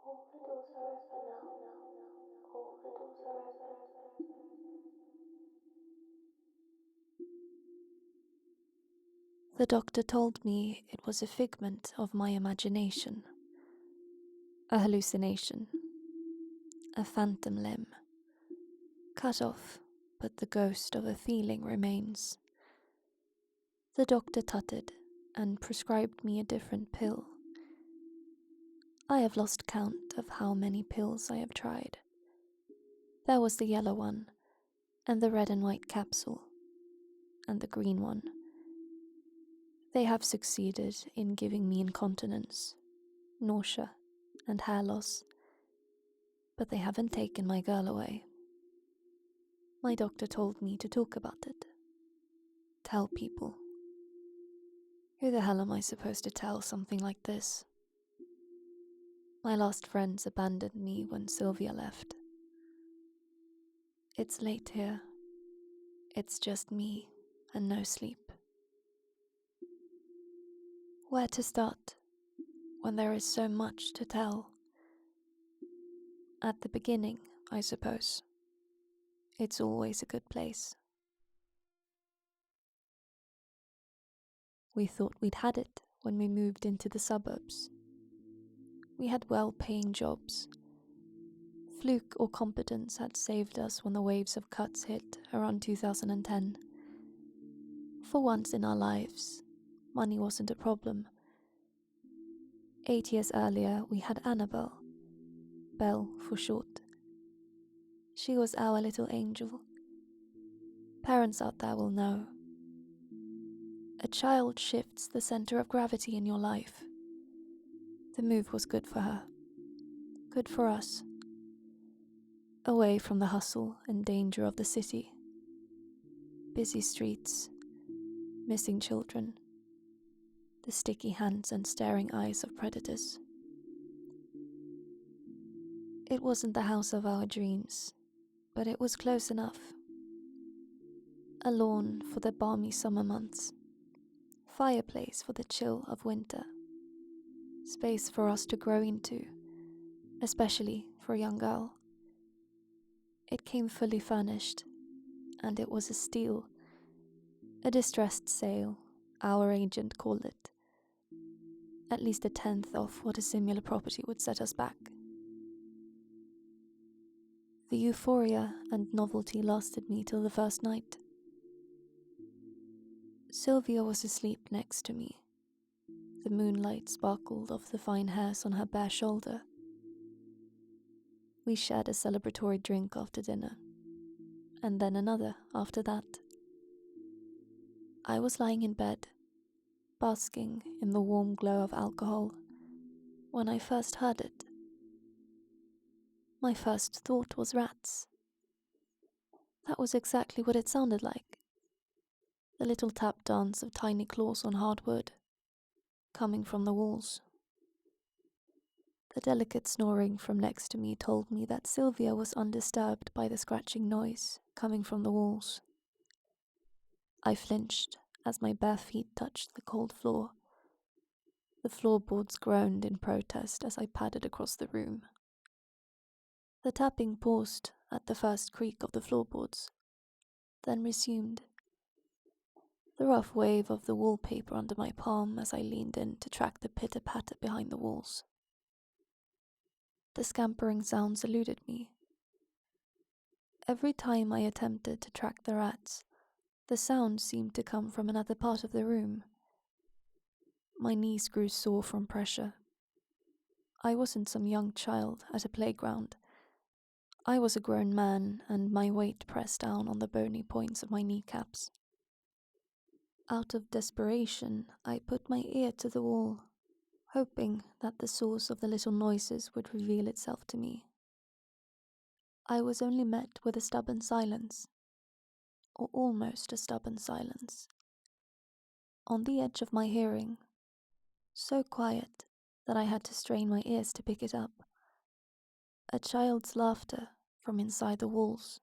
All the doors are open now. All the doors are open. The doctor told me it was a figment of my imagination, a hallucination, a phantom limb, cut off, but the ghost of a feeling remains. The doctor tutted and prescribed me a different pill. I have lost count of how many pills I have tried. There was the yellow one, and the red and white capsule, and the green one. They have succeeded in giving me incontinence, nausea, and hair loss, but they haven't taken my girl away. My doctor told me to talk about it. Tell people. Who the hell am I supposed to tell something like this? My last friends abandoned me when Sylvia left. It's late here. It's just me and no sleep. Where to start when there is so much to tell? At the beginning, I suppose. It's always a good place. We thought we'd had it when we moved into the suburbs. We had well-paying jobs. Fluke or competence had saved us when the waves of cuts hit around 2010. For once in our lives, money wasn't a problem. 8 years earlier, we had Annabelle, Belle for short. She was our little angel. Parents out there will know. A child shifts the center of gravity in your life. The move was good for her. Good for us. Away from the hustle and danger of the city. Busy streets. Missing children. The sticky hands and staring eyes of predators. It wasn't the house of our dreams, but it was close enough. A lawn for the balmy summer months. Fireplace for the chill of winter. Space for us to grow into, especially for a young girl. It came fully furnished, and it was a steal. A distressed sale, our agent called it. At least 1/10 off what a similar property would set us back. The euphoria and novelty lasted me till the first night. Sylvia was asleep next to me. The moonlight sparkled off the fine hairs on her bare shoulder. We shared a celebratory drink after dinner, and then another after that. I was lying in bed, basking in the warm glow of alcohol, when I first heard it. My first thought was rats. That was exactly what it sounded like. The little tap dance of tiny claws on hardwood, coming from the walls. The delicate snoring from next to me told me that Sylvia was undisturbed by the scratching noise coming from the walls. I flinched as my bare feet touched the cold floor. The floorboards groaned in protest as I padded across the room. The tapping paused at the first creak of the floorboards, then resumed. The rough wave of the wallpaper under my palm as I leaned in to track the pitter-patter behind the walls. The scampering sounds eluded me. Every time I attempted to track the rats, the sound seemed to come from another part of the room. My knees grew sore from pressure. I wasn't some young child at a playground. I was a grown man, and my weight pressed down on the bony points of my kneecaps. Out of desperation, I put my ear to the wall, hoping that the source of the little noises would reveal itself to me. I was only met with a stubborn silence, or almost a stubborn silence. On the edge of my hearing, so quiet that I had to strain my ears to pick it up. A child's laughter from inside the walls.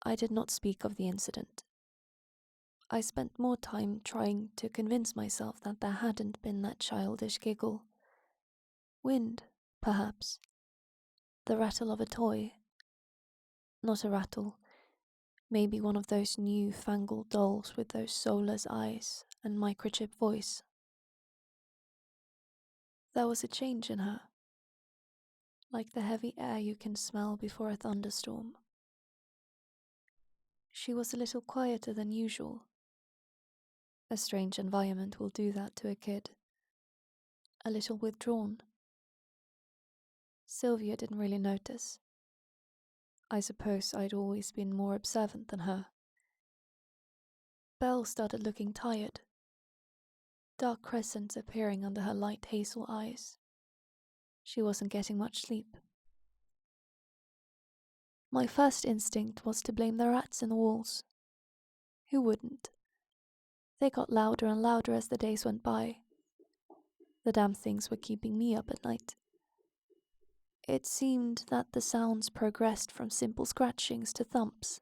I did not speak of the incident. I spent more time trying to convince myself that there hadn't been that childish giggle. Wind, perhaps. The rattle of a toy. Not a rattle. Maybe one of those new-fangled dolls with those soulless eyes and microchip voice. There was a change in her, like the heavy air you can smell before a thunderstorm. She was a little quieter than usual. A strange environment will do that to a kid. A little withdrawn. Sylvia didn't really notice. I suppose I'd always been more observant than her. Belle started looking tired. Dark crescents appearing under her light hazel eyes. She wasn't getting much sleep. My first instinct was to blame the rats in the walls. Who wouldn't? They got louder and louder as the days went by. The damn things were keeping me up at night. It seemed that the sounds progressed from simple scratchings to thumps,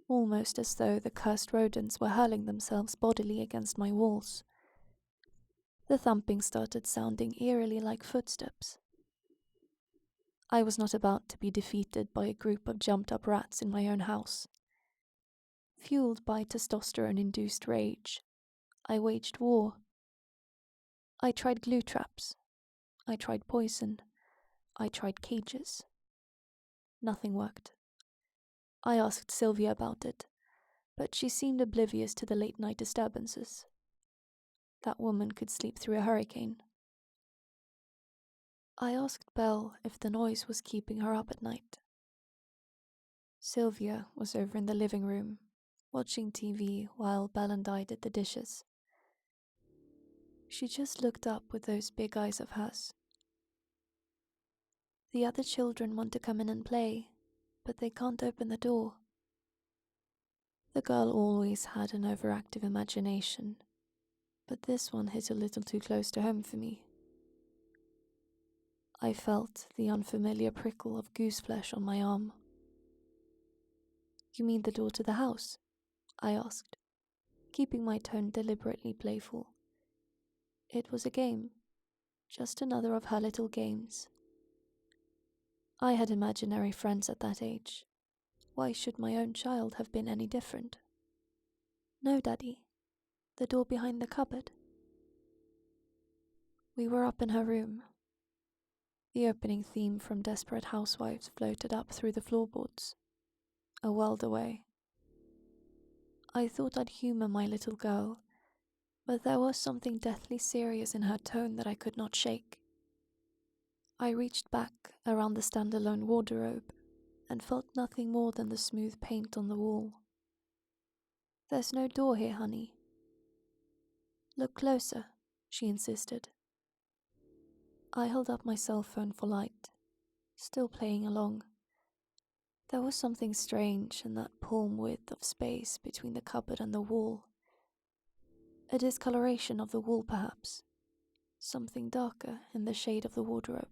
almost as though the cursed rodents were hurling themselves bodily against my walls. The thumping started sounding eerily like footsteps. I was not about to be defeated by a group of jumped-up rats in my own house. Fueled by testosterone-induced rage, I waged war. I tried glue traps. I tried poison. I tried cages. Nothing worked. I asked Sylvia about it, but she seemed oblivious to the late-night disturbances. That woman could sleep through a hurricane. I asked Belle if the noise was keeping her up at night. Sylvia was over in the living room, watching TV while Belle and I did the dishes. She just looked up with those big eyes of hers. The other children want to come in and play, but they can't open the door. The girl always had an overactive imagination, but this one hit a little too close to home for me. I felt the unfamiliar prickle of goose flesh on my arm. You mean the door to the house? I asked, keeping my tone deliberately playful. It was a game, just another of her little games. I had imaginary friends at that age. Why should my own child have been any different? No, Daddy. The door behind the cupboard. We were up in her room. The opening theme from Desperate Housewives floated up through the floorboards, a world away. I thought I'd humor my little girl, but there was something deathly serious in her tone that I could not shake. I reached back around the standalone wardrobe and felt nothing more than the smooth paint on the wall. There's no door here, honey. Look closer, she insisted. I held up my cell phone for light, still playing along. There was something strange in that palm width of space between the cupboard and the wall. A discoloration of the wall, perhaps. Something darker in the shade of the wardrobe.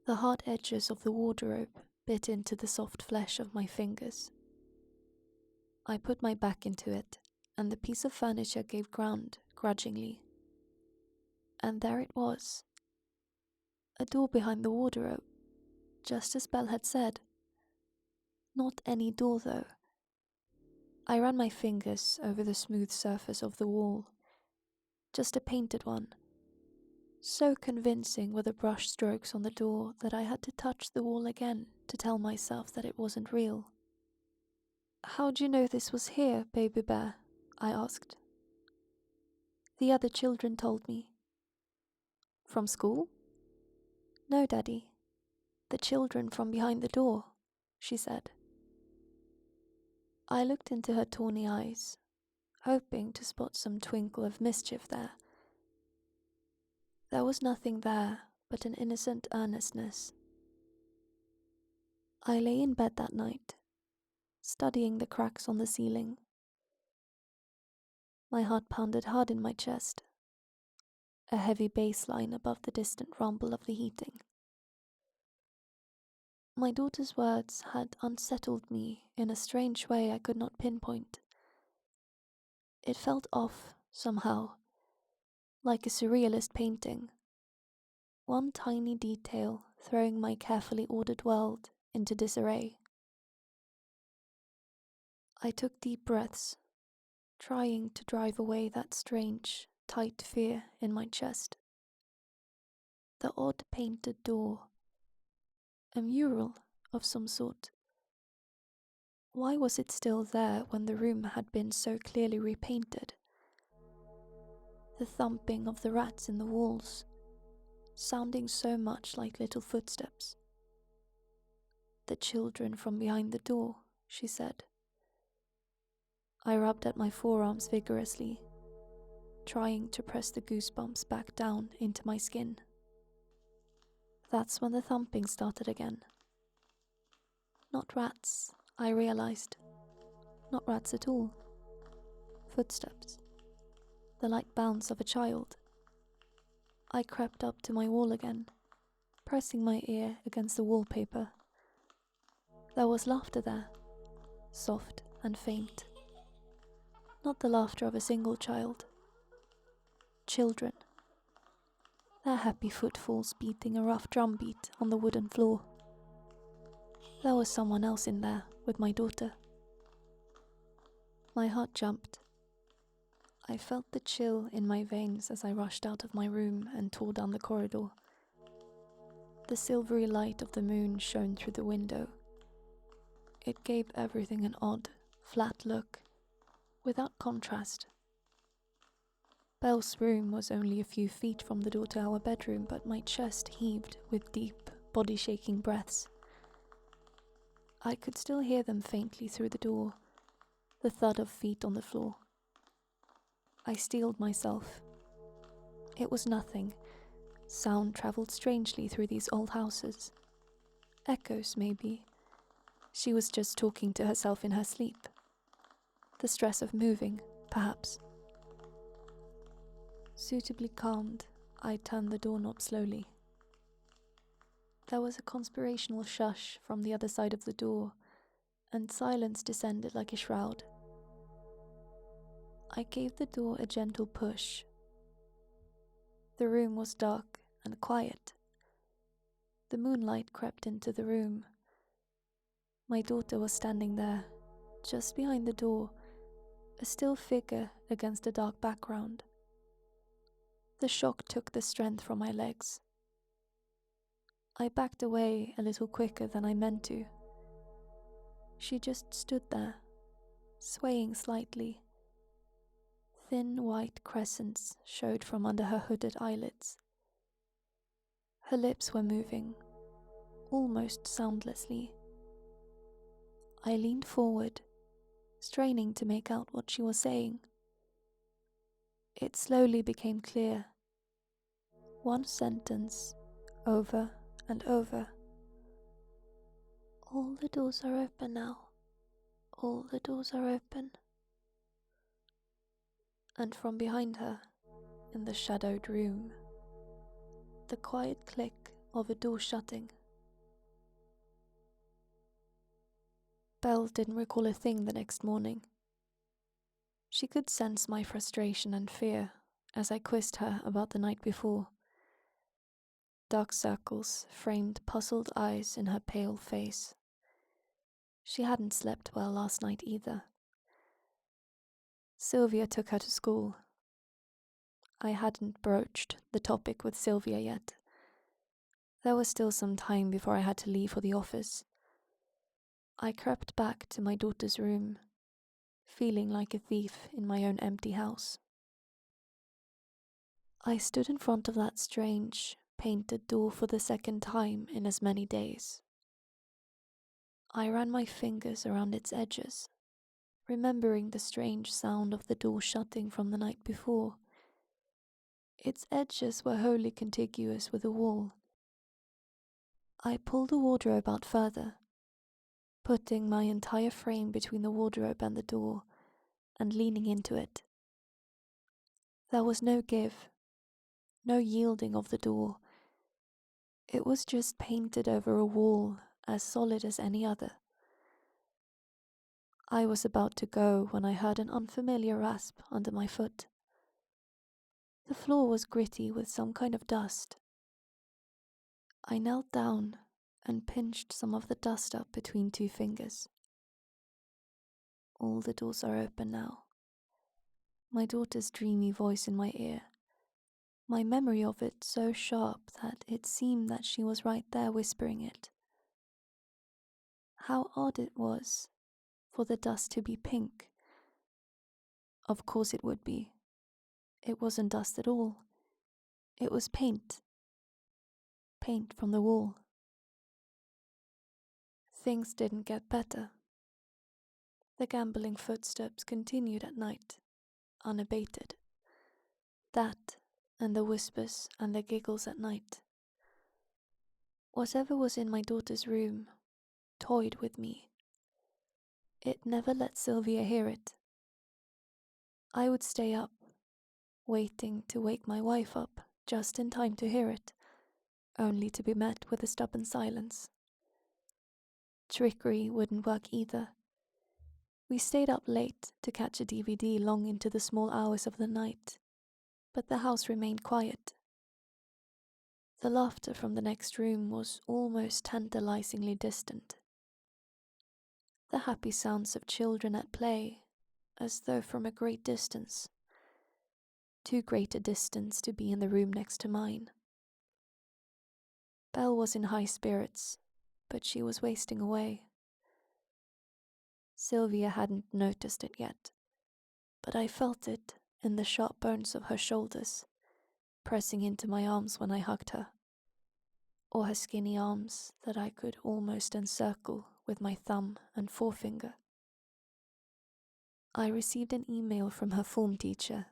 The hard edges of the wardrobe bit into the soft flesh of my fingers. I put my back into it, and the piece of furniture gave ground, grudgingly. And there it was. A door behind the wardrobe, just as Belle had said. Not any door, though. I ran my fingers over the smooth surface of the wall. Just a painted one. So convincing were the brush strokes on the door that I had to touch the wall again to tell myself that it wasn't real. How'd you know this was here, baby bear? I asked. The other children told me. From school? No, Daddy. The children from behind the door, she said. I looked into her tawny eyes, hoping to spot some twinkle of mischief there. There was nothing there but an innocent earnestness. I lay in bed that night, studying the cracks on the ceiling. My heart pounded hard in my chest, a heavy bass line above the distant rumble of the heating. My daughter's words had unsettled me in a strange way I could not pinpoint. It felt off, somehow, like a surrealist painting, one tiny detail throwing my carefully ordered world into disarray. I took deep breaths, trying to drive away that strange, tight fear in my chest. The odd painted door, a mural of some sort. Why was it still there when the room had been so clearly repainted? The thumping of the rats in the walls, sounding so much like little footsteps. The children from behind the door, she said. I rubbed at my forearms vigorously, trying to press the goosebumps back down into my skin. That's when the thumping started again. Not rats, I realized. Not rats at all. Footsteps. The light bounce of a child. I crept up to my wall again, pressing my ear against the wallpaper. There was laughter there, soft and faint. Not the laughter of a single child. Children. Their happy footfalls beating a rough drum beat on the wooden floor. There was someone else in there with my daughter. My heart jumped. I felt the chill in my veins as I rushed out of my room and tore down the corridor. The silvery light of the moon shone through the window. It gave everything an odd, flat look, without contrast. Belle's room was only a few feet from the door to our bedroom, but my chest heaved with deep, body-shaking breaths. I could still hear them faintly through the door, the thud of feet on the floor. I steeled myself. It was nothing. Sound travelled strangely through these old houses. Echoes, maybe. She was just talking to herself in her sleep. The stress of moving, perhaps. Suitably calmed, I turned the doorknob slowly. There was a conspirational shush from the other side of the door, and silence descended like a shroud. I gave the door a gentle push. The room was dark and quiet. The moonlight crept into the room. My daughter was standing there, just behind the door, a still figure against a dark background. The shock took the strength from my legs. I backed away a little quicker than I meant to. She just stood there, swaying slightly. Thin white crescents showed from under her hooded eyelids. Her lips were moving, almost soundlessly. I leaned forward, straining to make out what she was saying. It slowly became clear. One sentence, over and over. All the doors are open now. All the doors are open. And from behind her, in the shadowed room, the quiet click of a door shutting. Belle didn't recall a thing the next morning. She could sense my frustration and fear as I quizzed her about the night before. Dark circles framed puzzled eyes in her pale face. She hadn't slept well last night either. Sylvia took her to school. I hadn't broached the topic with Sylvia yet. There was still some time before I had to leave for the office. I crept back to my daughter's room, feeling like a thief in my own empty house. I stood in front of that strange, painted door for the second time in as many days. I ran my fingers around its edges, remembering the strange sound of the door shutting from the night before. Its edges were wholly contiguous with the wall. I pulled the wardrobe out further, putting my entire frame between the wardrobe and the door, and leaning into it. There was no give, no yielding of the door. It was just painted over a wall as solid as any other. I was about to go when I heard an unfamiliar rasp under my foot. The floor was gritty with some kind of dust. I knelt down and pinched some of the dust up between 2 fingers. All the doors are open now. My daughter's dreamy voice in my ear. My memory of it so sharp that it seemed that she was right there whispering it. How odd it was for the dust to be pink. Of course it would be. It wasn't dust at all. It was paint. Paint from the wall. Things didn't get better. The gambling footsteps continued at night, unabated. That and the whispers and the giggles at night. Whatever was in my daughter's room toyed with me. It never let Sylvia hear it. I would stay up, waiting to wake my wife up just in time to hear it, only to be met with a stubborn silence. Trickery wouldn't work either. We stayed up late to catch a DVD long into the small hours of the night, but the house remained quiet. The laughter from the next room was almost tantalizingly distant. The happy sounds of children at play, as though from a great distance. Too great a distance to be in the room next to mine. Belle was in high spirits, but she was wasting away. Sylvia hadn't noticed it yet, but I felt it in the sharp bones of her shoulders, pressing into my arms when I hugged her, or her skinny arms that I could almost encircle with my thumb and forefinger. I received an email from her form teacher,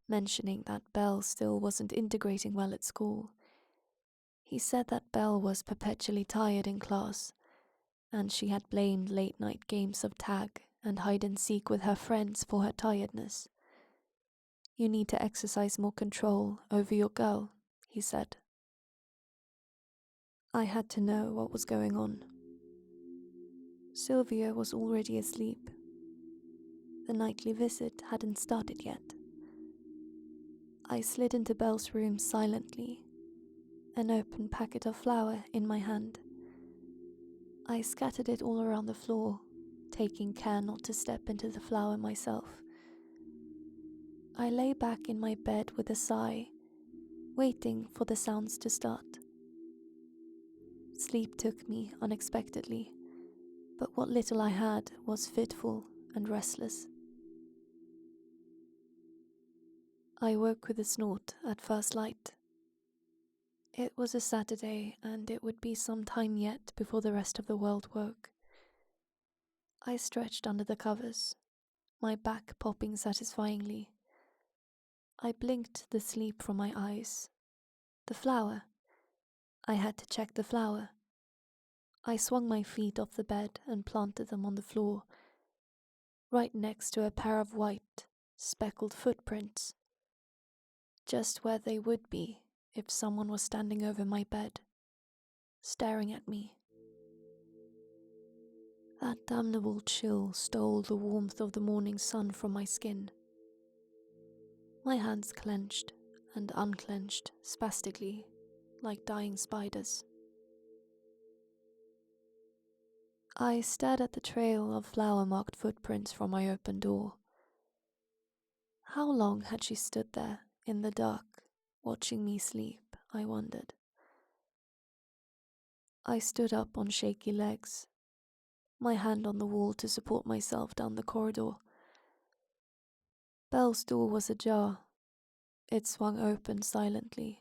mentioning that Belle still wasn't integrating well at school. He said that Belle was perpetually tired in class, and she had blamed late-night games of tag and hide-and-seek with her friends for her tiredness. You need to exercise more control over your girl, he said. I had to know what was going on. Sylvia was already asleep. The nightly visit hadn't started yet. I slid into Belle's room silently, an open packet of flour in my hand. I scattered it all around the floor, taking care not to step into the flour myself. I lay back in my bed with a sigh, waiting for the sounds to start. Sleep took me unexpectedly, but what little I had was fitful and restless. I woke with a snort at first light. It was a Saturday, and it would be some time yet before the rest of the world woke. I stretched under the covers, my back popping satisfyingly. I blinked the sleep from my eyes. The flour. I had to check the flour. I swung my feet off the bed and planted them on the floor, right next to a pair of white, speckled footprints, just where they would be if someone was standing over my bed, staring at me. That damnable chill stole the warmth of the morning sun from my skin. My hands clenched and unclenched spastically, like dying spiders. I stared at the trail of flower-marked footprints from my open door. How long had she stood there, in the dark, watching me sleep, I wondered. I stood up on shaky legs, my hand on the wall to support myself down the corridor. Belle's door was ajar. It swung open silently.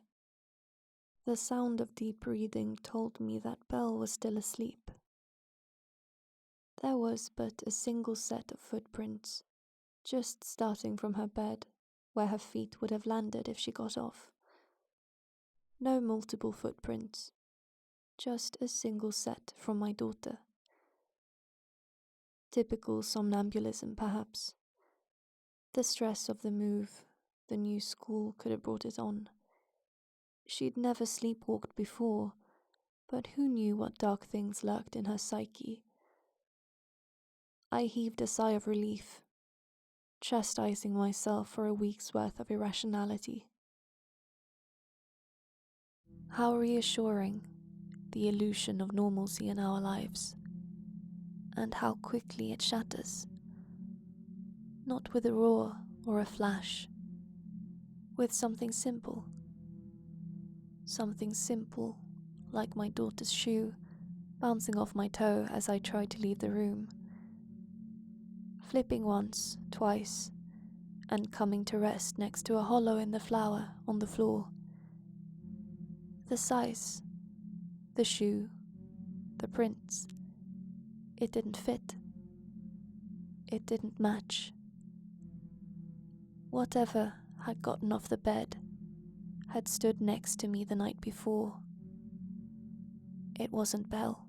The sound of deep breathing told me that Belle was still asleep. There was but a single set of footprints, just starting from her bed, where her feet would have landed if she got off. No multiple footprints, just a single set from my daughter. Typical somnambulism, perhaps. The stress of the move, the new school could have brought it on. She'd never sleepwalked before, but who knew what dark things lurked in her psyche? I heaved a sigh of relief, chastising myself for a week's worth of irrationality. How reassuring the illusion of normalcy in our lives, and how quickly it shatters. Not with a roar or a flash, with something simple. Something simple, like my daughter's shoe bouncing off my toe as I tried to leave the room, flipping once, twice, and coming to rest next to a hollow in the flower on the floor. The size, the shoe, the prints, it didn't fit. It didn't match. Whatever had gotten off the bed had stood next to me the night before. It wasn't Belle.